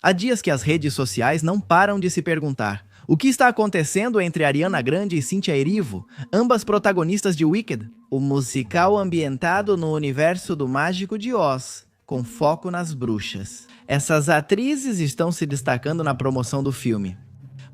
Há dias que as redes sociais não param de se perguntar: o que está acontecendo entre Ariana Grande e Cynthia Erivo, ambas protagonistas de Wicked? O musical ambientado no universo do Mágico de Oz, com foco nas bruxas. Essas atrizes estão se destacando na promoção do filme,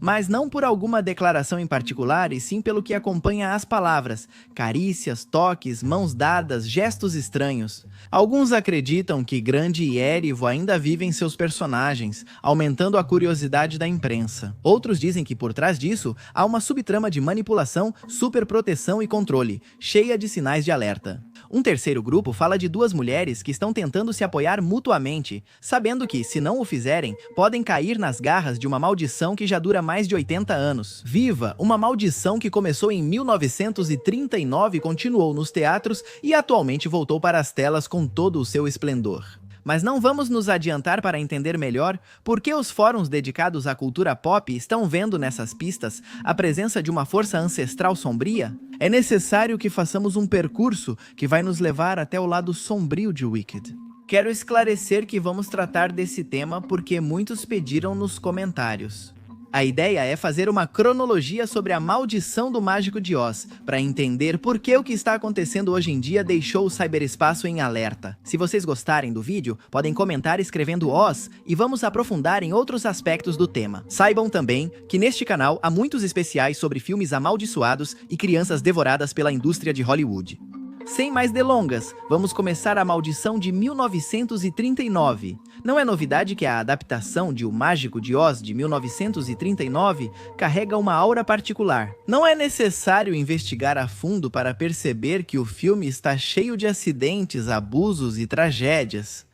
mas não por alguma declaração em particular, e sim pelo que acompanha as palavras: carícias, toques, mãos dadas, gestos estranhos. Alguns acreditam que Grande e Erivo ainda vivem seus personagens, aumentando a curiosidade da imprensa. Outros dizem que por trás disso há uma subtrama de manipulação, superproteção e controle, cheia de sinais de alerta. Um terceiro grupo fala de duas mulheres que estão tentando se apoiar mutuamente, sabendo que, se não o fizerem, podem cair nas garras de uma maldição que já dura mais de 80 anos. Viva! Uma maldição que começou em 1939, continuou nos teatros e atualmente voltou para as telas com todo o seu esplendor. Mas não vamos nos adiantar para entender melhor por que os fóruns dedicados à cultura pop estão vendo nessas pistas a presença de uma força ancestral sombria? É necessário que façamos um percurso que vai nos levar até o lado sombrio de Wicked. Quero esclarecer que vamos tratar desse tema porque muitos pediram nos comentários. A ideia é fazer uma cronologia sobre a maldição do Mágico de Oz, para entender por que o que está acontecendo hoje em dia deixou o cyberespaço em alerta. Se vocês gostarem do vídeo, podem comentar escrevendo Oz e vamos aprofundar em outros aspectos do tema. Saibam também que neste canal há muitos especiais sobre filmes amaldiçoados e crianças devoradas pela indústria de Hollywood. Sem mais delongas, vamos começar a maldição de 1939. Não é novidade que a adaptação de O Mágico de Oz de 1939 carrega uma aura particular. Não é necessário investigar a fundo para perceber que o filme está cheio de acidentes, abusos e tragédias.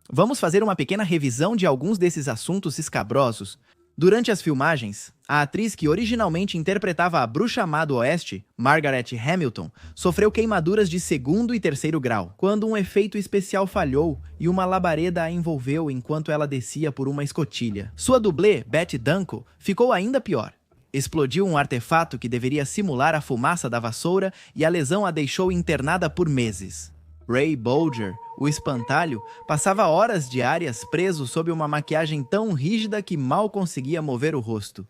Vamos fazer uma pequena revisão de alguns desses assuntos escabrosos. Durante as filmagens, a atriz que originalmente interpretava a Bruxa Má do Oeste, Margaret Hamilton, sofreu queimaduras de 2º e 3º grau, quando um efeito especial falhou e uma labareda a envolveu enquanto ela descia por uma escotilha. Sua dublê, Betty Dunkel, ficou ainda pior. Explodiu um artefato que deveria simular a fumaça da vassoura e a lesão a deixou internada por meses. Ray Bolger, o espantalho, passava horas diárias preso sob uma maquiagem tão rígida que mal conseguia mover o rosto.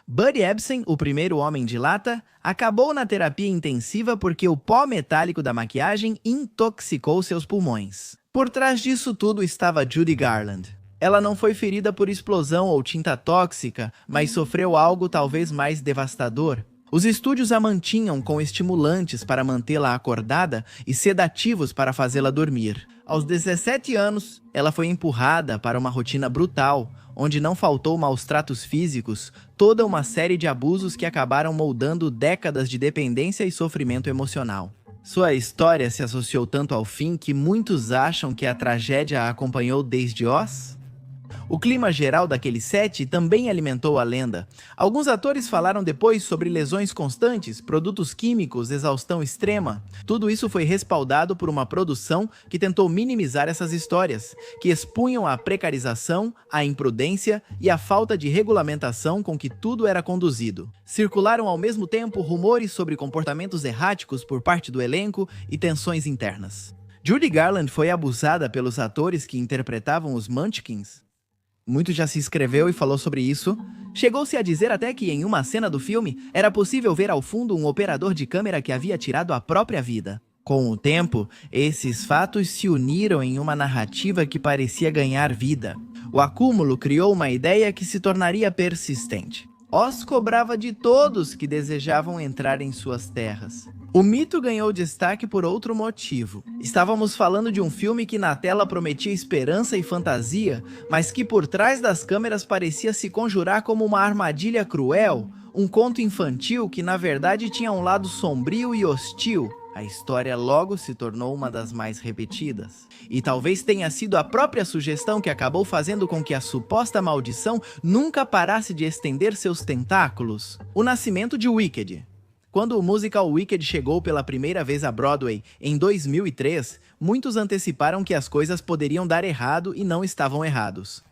Buddy Ebsen, o primeiro homem de lata, acabou na terapia intensiva porque o pó metálico da maquiagem intoxicou seus pulmões. Por trás disso tudo estava Judy Garland. Ela não foi ferida por explosão ou tinta tóxica, mas sofreu algo talvez mais devastador. Os estúdios a mantinham com estimulantes para mantê-la acordada e sedativos para fazê-la dormir. Aos 17 anos, ela foi empurrada para uma rotina brutal, onde não faltou maus tratos físicos, toda uma série de abusos que acabaram moldando décadas de dependência e sofrimento emocional. Sua história se associou tanto ao fim que muitos acham que a tragédia a acompanhou desde Oz. O clima geral daquele set também alimentou a lenda. Alguns atores falaram depois sobre lesões constantes, produtos químicos, exaustão extrema. Tudo isso foi respaldado por uma produção que tentou minimizar essas histórias, que expunham a precarização, a imprudência e a falta de regulamentação com que tudo era conduzido. Circularam ao mesmo tempo rumores sobre comportamentos erráticos por parte do elenco e tensões internas. Judy Garland foi abusada pelos atores que interpretavam os Munchkins. Muito já se escreveu e falou sobre isso. Chegou-se a dizer até que em uma cena do filme era possível ver ao fundo um operador de câmera que havia tirado a própria vida. Com o tempo, esses fatos se uniram em uma narrativa que parecia ganhar vida. O acúmulo criou uma ideia que se tornaria persistente. Oz cobrava de todos que desejavam entrar em suas terras. O mito ganhou destaque por outro motivo. Estávamos falando de um filme que na tela prometia esperança e fantasia, mas que por trás das câmeras parecia se conjurar como uma armadilha cruel, um conto infantil que na verdade tinha um lado sombrio e hostil. A história logo se tornou uma das mais repetidas. E talvez tenha sido a própria sugestão que acabou fazendo com que a suposta maldição nunca parasse de estender seus tentáculos. O nascimento de Wicked. Quando o musical Wicked chegou pela primeira vez a Broadway em 2003, muitos anteciparam que as coisas poderiam dar errado e não estavam errados.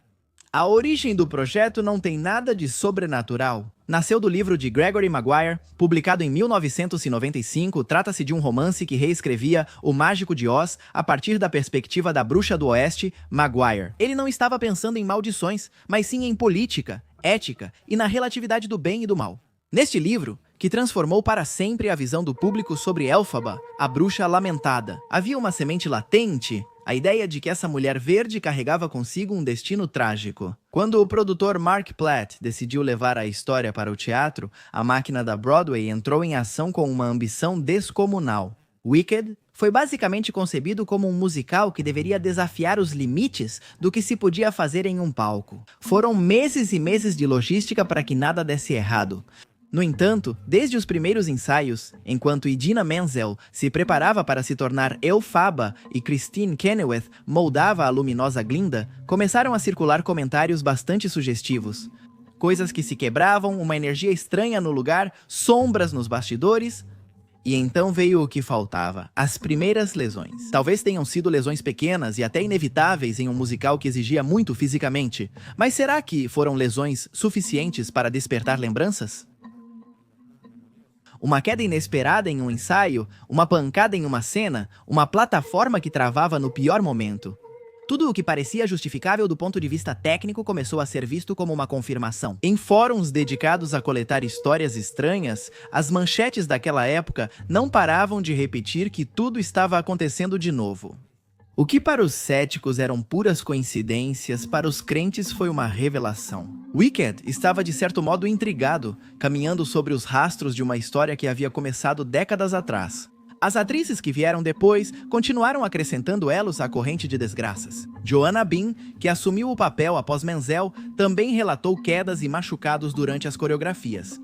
A origem do projeto não tem nada de sobrenatural. Nasceu do livro de Gregory Maguire, publicado em 1995, trata-se de um romance que reescrevia O Mágico de Oz a partir da perspectiva da bruxa do oeste, Maguire. Ele não estava pensando em maldições, mas sim em política, ética e na relatividade do bem e do mal. Neste livro, que transformou para sempre a visão do público sobre Elphaba, a bruxa lamentada, havia uma semente latente, a ideia de que essa mulher verde carregava consigo um destino trágico. Quando o produtor Mark Platt decidiu levar a história para o teatro, a máquina da Broadway entrou em ação com uma ambição descomunal. Wicked foi basicamente concebido como um musical que deveria desafiar os limites do que se podia fazer em um palco. Foram meses e meses de logística para que nada desse errado. No entanto, desde os primeiros ensaios, enquanto Idina Menzel se preparava para se tornar Elphaba e Christine Kennewick moldava a luminosa Glinda, começaram a circular comentários bastante sugestivos. Coisas que se quebravam, uma energia estranha no lugar, sombras nos bastidores. E então veio o que faltava, as primeiras lesões. Talvez tenham sido lesões pequenas e até inevitáveis em um musical que exigia muito fisicamente, mas será que foram lesões suficientes para despertar lembranças? Uma queda inesperada em um ensaio, uma pancada em uma cena, uma plataforma que travava no pior momento. Tudo o que parecia justificável do ponto de vista técnico começou a ser visto como uma confirmação. Em fóruns dedicados a coletar histórias estranhas, as manchetes daquela época não paravam de repetir que tudo estava acontecendo de novo. O que para os céticos eram puras coincidências, para os crentes foi uma revelação. Wicked estava de certo modo intrigado, caminhando sobre os rastros de uma história que havia começado décadas atrás. As atrizes que vieram depois continuaram acrescentando elos à corrente de desgraças. Joanna Bean, que assumiu o papel após Menzel, também relatou quedas e machucados durante as coreografias.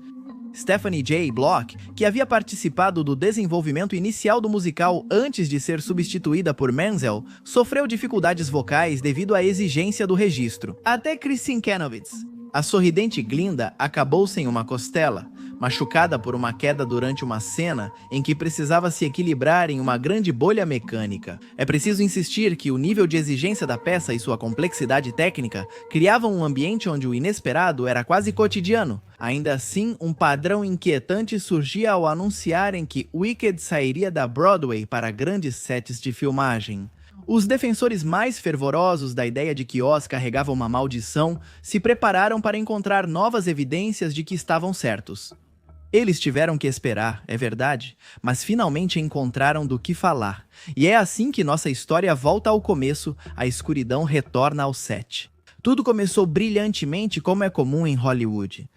Stephanie J. Block, que havia participado do desenvolvimento inicial do musical antes de ser substituída por Menzel, sofreu dificuldades vocais devido à exigência do registro. Até Christine Kennewick, a sorridente Glinda, acabou sem uma costela, machucada por uma queda durante uma cena em que precisava se equilibrar em uma grande bolha mecânica. É preciso insistir que o nível de exigência da peça e sua complexidade técnica criavam um ambiente onde o inesperado era quase cotidiano. Ainda assim, um padrão inquietante surgia ao anunciarem que Wicked sairia da Broadway para grandes sets de filmagem. Os defensores mais fervorosos da ideia de que Oz carregava uma maldição se prepararam para encontrar novas evidências de que estavam certos. Eles tiveram que esperar, é verdade, mas finalmente encontraram do que falar. E é assim que nossa história volta ao começo, a escuridão retorna ao set. Tudo começou brilhantemente como é comum em Hollywood.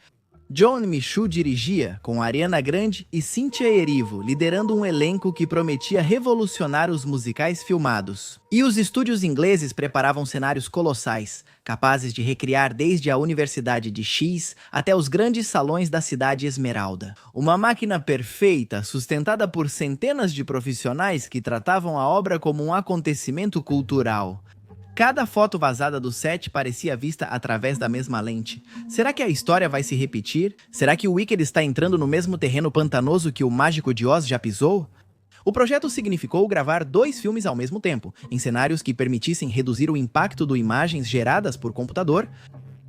John Michu dirigia, com Ariana Grande e Cynthia Erivo liderando um elenco que prometia revolucionar os musicais filmados. E os estúdios ingleses preparavam cenários colossais, capazes de recriar desde a Universidade de X até os grandes salões da cidade Esmeralda. Uma máquina perfeita, sustentada por centenas de profissionais que tratavam a obra como um acontecimento cultural. Cada foto vazada do set parecia vista através da mesma lente. Será que a história vai se repetir? Será que o Wicked está entrando no mesmo terreno pantanoso que o Mágico de Oz já pisou? O projeto significou gravar 2 filmes ao mesmo tempo, em cenários que permitissem reduzir o impacto de imagens geradas por computador.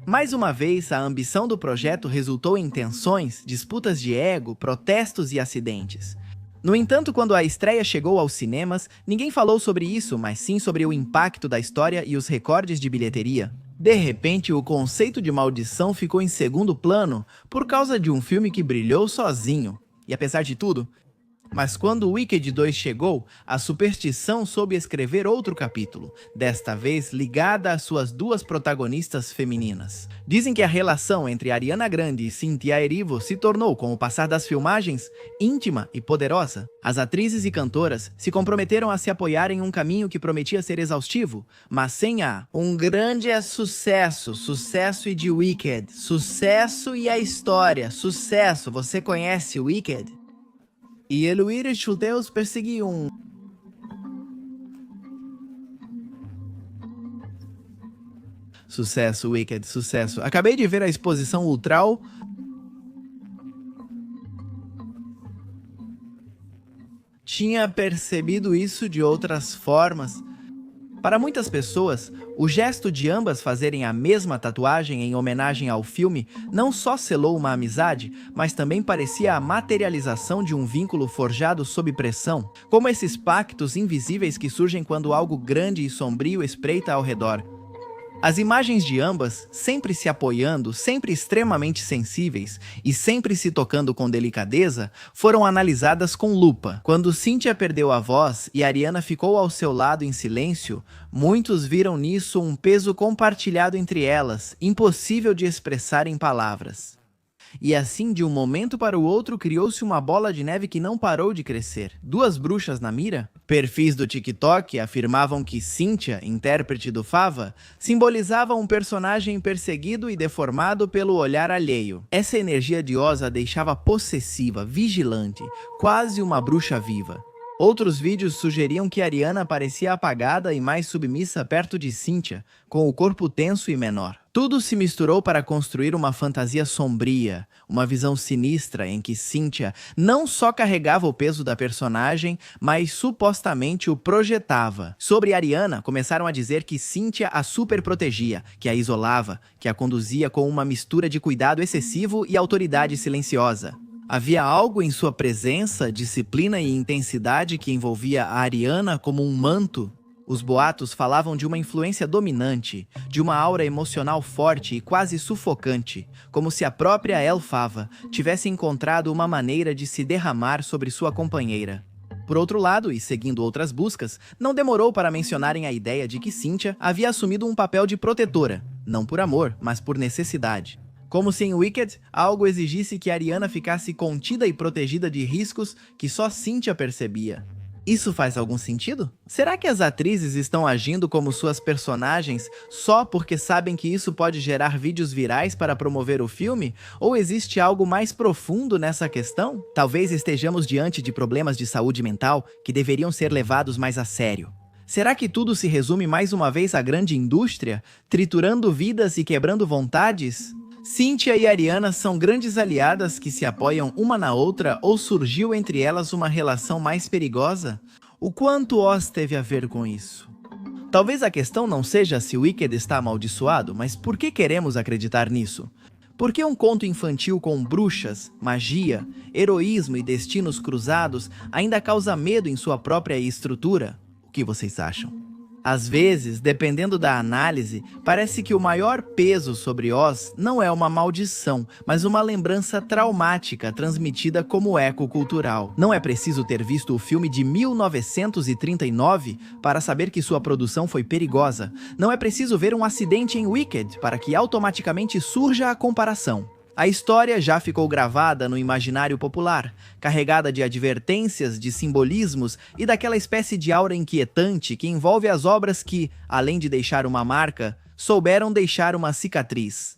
Mais uma vez, a ambição do projeto resultou em tensões, disputas de ego, protestos e acidentes. No entanto, quando a estreia chegou aos cinemas, ninguém falou sobre isso, mas sim sobre o impacto da história e os recordes de bilheteria. De repente, o conceito de maldição ficou em segundo plano por causa de um filme que brilhou sozinho. E apesar de tudo, mas quando Wicked 2 chegou, a superstição soube escrever outro capítulo, desta vez ligada às suas 2 protagonistas femininas. Dizem que a relação entre Ariana Grande e Cynthia Erivo se tornou, com o passar das filmagens, íntima e poderosa. As atrizes e cantoras se comprometeram a se apoiar em um caminho que prometia ser exaustivo, mas sem um grande sucesso, sucesso e de Wicked, sucesso e a história, sucesso, você conhece Wicked? E Eluir os judeus perseguiam. Sucesso, Wicked, sucesso. Acabei de ver a exposição Ultral. Tinha percebido isso de outras formas. Para muitas pessoas, o gesto de ambas fazerem a mesma tatuagem em homenagem ao filme não só selou uma amizade, mas também parecia a materialização de um vínculo forjado sob pressão, como esses pactos invisíveis que surgem quando algo grande e sombrio espreita ao redor. As imagens de ambas, sempre se apoiando, sempre extremamente sensíveis e sempre se tocando com delicadeza, foram analisadas com lupa. Quando Cynthia perdeu a voz e Ariana ficou ao seu lado em silêncio, muitos viram nisso um peso compartilhado entre elas, impossível de expressar em palavras. E assim, de um momento para o outro, criou-se uma bola de neve que não parou de crescer. Duas bruxas na mira? Perfis do TikTok afirmavam que Cynthia, intérprete do Fava, simbolizava um personagem perseguido e deformado pelo olhar alheio. Essa energia de Oz a deixava possessiva, vigilante, quase uma bruxa viva. Outros vídeos sugeriam que Ariana parecia apagada e mais submissa perto de Cynthia, com o corpo tenso e menor. Tudo se misturou para construir uma fantasia sombria, uma visão sinistra em que Cynthia não só carregava o peso da personagem, mas supostamente o projetava. Sobre Ariana, começaram a dizer que Cynthia a superprotegia, que a isolava, que a conduzia com uma mistura de cuidado excessivo e autoridade silenciosa. Havia algo em sua presença, disciplina e intensidade que envolvia a Ariana como um manto. Os boatos falavam de uma influência dominante, de uma aura emocional forte e quase sufocante, como se a própria El Fava tivesse encontrado uma maneira de se derramar sobre sua companheira. Por outro lado, e seguindo outras buscas, não demorou para mencionarem a ideia de que Cynthia havia assumido um papel de protetora, não por amor, mas por necessidade. Como se em Wicked, algo exigisse que Ariana ficasse contida e protegida de riscos que só Cynthia percebia. Isso faz algum sentido? Será que as atrizes estão agindo como suas personagens só porque sabem que isso pode gerar vídeos virais para promover o filme? Ou existe algo mais profundo nessa questão? Talvez estejamos diante de problemas de saúde mental que deveriam ser levados mais a sério. Será que tudo se resume mais uma vez à grande indústria, triturando vidas e quebrando vontades? Cynthia e Ariana são grandes aliadas que se apoiam uma na outra ou surgiu entre elas uma relação mais perigosa? O quanto Oz teve a ver com isso? Talvez a questão não seja se Wicked está amaldiçoado, mas por que queremos acreditar nisso? Por que um conto infantil com bruxas, magia, heroísmo e destinos cruzados ainda causa medo em sua própria estrutura? O que vocês acham? Às vezes, dependendo da análise, parece que o maior peso sobre Oz não é uma maldição, mas uma lembrança traumática transmitida como eco cultural. Não é preciso ter visto o filme de 1939 para saber que sua produção foi perigosa. Não é preciso ver um acidente em Wicked para que automaticamente surja a comparação. A história já ficou gravada no imaginário popular, carregada de advertências, de simbolismos e daquela espécie de aura inquietante que envolve as obras que, além de deixar uma marca, souberam deixar uma cicatriz.